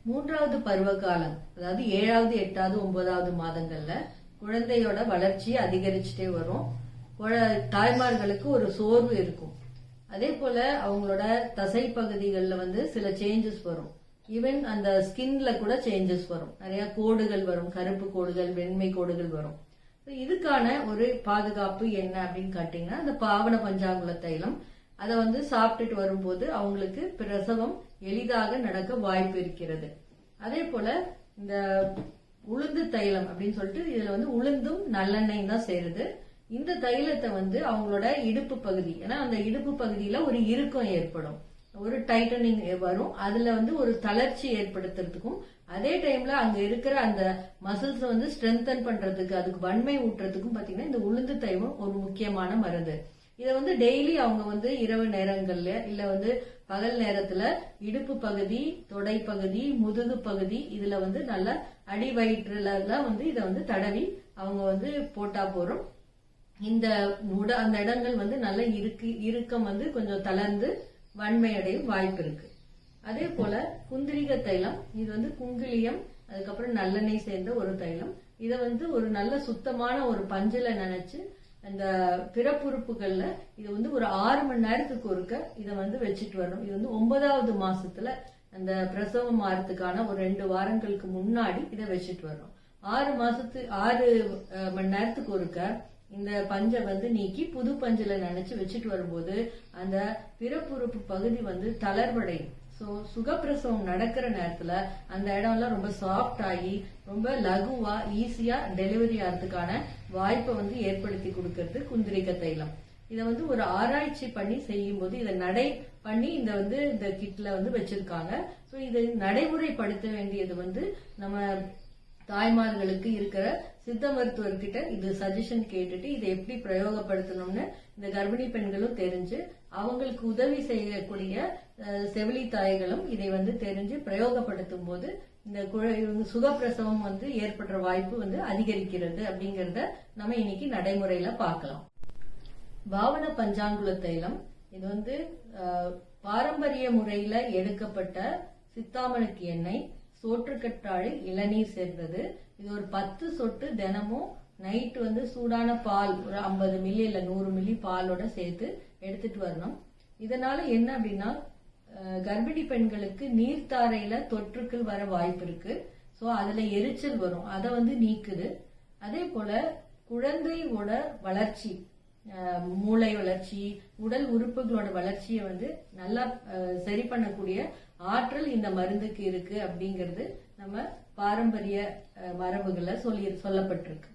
மூன்றாவது பருவ காலம், அதாவது 7வது 8வது 9வது மாதங்கள்ல குழந்தையோட வளர்ச்சி அதிகரிச்சுட்டே வரும். தாய்மார்களுக்கு ஒரு சோர்வு இருக்கும். அதே போல அவங்களோட தசை பகுதிகளில் சில சேஞ்சஸ் வரும். ஈவன் அந்த ஸ்கின்ல கூட சேஞ்சஸ் வரும். நிறைய கோடுகள் வரும், கருப்பு கோடுகள், வெண்மை கோடுகள் வரும். இதுக்கான ஒரு பாதுகாப்பு என்ன அப்படின்னு கேட்டீங்கன்னா, அந்த பாவன பஞ்சாங்குல தைலம் அதை சாப்பிட்டுட்டு வரும்போது அவங்களுக்கு பிரசவம் எளிதாக நடக்க வாய்ப்பு இருக்கிறது. அதே போல இந்த உளுந்து தைலம் அப்படின்னு சொல்லிட்டு இதுல உளுந்தும் நல்லெண்ணெயும் தான் சேருது. இந்த தைலத்தை அவங்களோட இடுப்பு பகுதி, ஏன்னா அந்த இடுப்பு பகுதியில ஒரு இறுக்கம் ஏற்படும், ஒரு டைட்டனிங் வரும். அதுல ஒரு தளர்ச்சி ஏற்படுத்துறதுக்கும் அதே டைம்ல அங்க இருக்கிற அந்த மசில்ஸ் ஸ்ட்ரென்தன் பண்றதுக்கு, அதுக்கு வன்மை ஊட்டுறதுக்கும் பாத்தீங்கன்னா இந்த உளுந்து தைலம் ஒரு முக்கியமான மருந்து. இதை டெய்லி அவங்க இரவு நேரங்கள்ல இல்ல பகல் நேரத்துல இடுப்பு பகுதி, தொடை பகுதி, முதுகு பகுதி இதுல நல்ல அடி வயிற்றுல இதை தடவி அவங்க போட்டா போறோம். இந்த அந்த இடங்கள் நல்ல இறுக்கம் கொஞ்சம் தளர்ந்து வன்மையடையும் வாய்ப்பு இருக்கு. அதே போல குந்திரிக தைலம், இது குங்கிலியம் அதுக்கப்புறம் நல்லெண்ணெய் சேர்ந்த ஒரு தைலம். இதை ஒரு நல்ல சுத்தமான ஒரு பஞ்சில நினைச்சு அந்த பிறப்புறுப்புகள்ல இது ஒரு 6 மணி நேரத்துக்கு ஒருக்க இதை வச்சுட்டு வரணும். இது 9வது மாசத்துல அந்த பிரசவம் ஆறதுக்கான ஒரு 2 வாரங்களுக்கு முன்னாடி இதை வச்சுட்டு வரணும். 6 மணி நேரத்துக்கு ஒருக்க இந்த பஞ்சை நீக்கி புது பஞ்சில நினைச்சு வச்சுட்டு வரும்போது அந்த பிறப்புறுப்பு பகுதி தளர்வடையும். சோ சுகப்பிரசவம் நடக்கிற நேரத்துல அந்த இடம்லாம் ரொம்ப சாஃப்ட் ஆகி ரொம்ப லகுவா ஈஸியா டெலிவரி ஆகிறதுக்கான வாய்ப்பை ஏற்படுத்தி கொடுக்கறது குந்திரிக தைலம். இதை ஒரு ஆராய்ச்சி பண்ணி செய்யும் போது இதை நடை பண்ணி இந்த கிட்ல வச்சிருக்காங்க. சோ இதை நடைமுறைப்படுத்த வேண்டியது நம்ம தாய்மார்களுக்கு இருக்கிற சித்த மருத்துவர்கிட்ட இது சஜஷன் கேட்டுட்டு இதை எப்படி பிரயோகப்படுத்தணும்னு இந்த கர்ப்பிணி பெண்களும் தெரிஞ்சு அவங்களுக்கு உதவி செய்யக்கூடிய செவிலி தாய்களும் இதை தெரிஞ்சு பிரயோகப்படுத்தும் போது இந்த சுகப்பிரசவம் ஏற்படுற வாய்ப்பு அதிகரிக்கிறது அப்படிங்கறத நம்ம இன்னைக்கு நடைமுறையில பார்க்கலாம். பாவன பஞ்சாங்குல தைலம் இது பாரம்பரிய முறையில எடுக்கப்பட்ட சித்தாமணிக்கு எண்ணெய், சோற்றுக்கற்றாழை, இளநீர் சேர்ந்தது. இது ஒரு 10 சொட்டு தினமும் நைட்டு சூடான பால் ஒரு 50 மில்லி இல்ல 100 மில்லி பாலோட சேர்த்து எடுத்துட்டு வரணும். இதனால என்ன அப்படின்னா கர்ப்பிணி பெண்களுக்கு நீர்த்தாரையில தொற்றுக்கள் வர வாய்ப்பு இருக்கு. சோ அதுல எரிச்சல் வரும், அதை நீக்குது. அதே போல குழந்தையோட வளர்ச்சி, மூளை வளர்ச்சி, உடல் உறுப்புகளோட வளர்ச்சியை நல்லா சரி பண்ணக்கூடிய ஆற்றல் இந்த மருந்துக்கு இருக்கு அப்படிங்கிறது நம்ம பாரம்பரிய மரபுகளை சொல்லப்பட்டிருக்கு.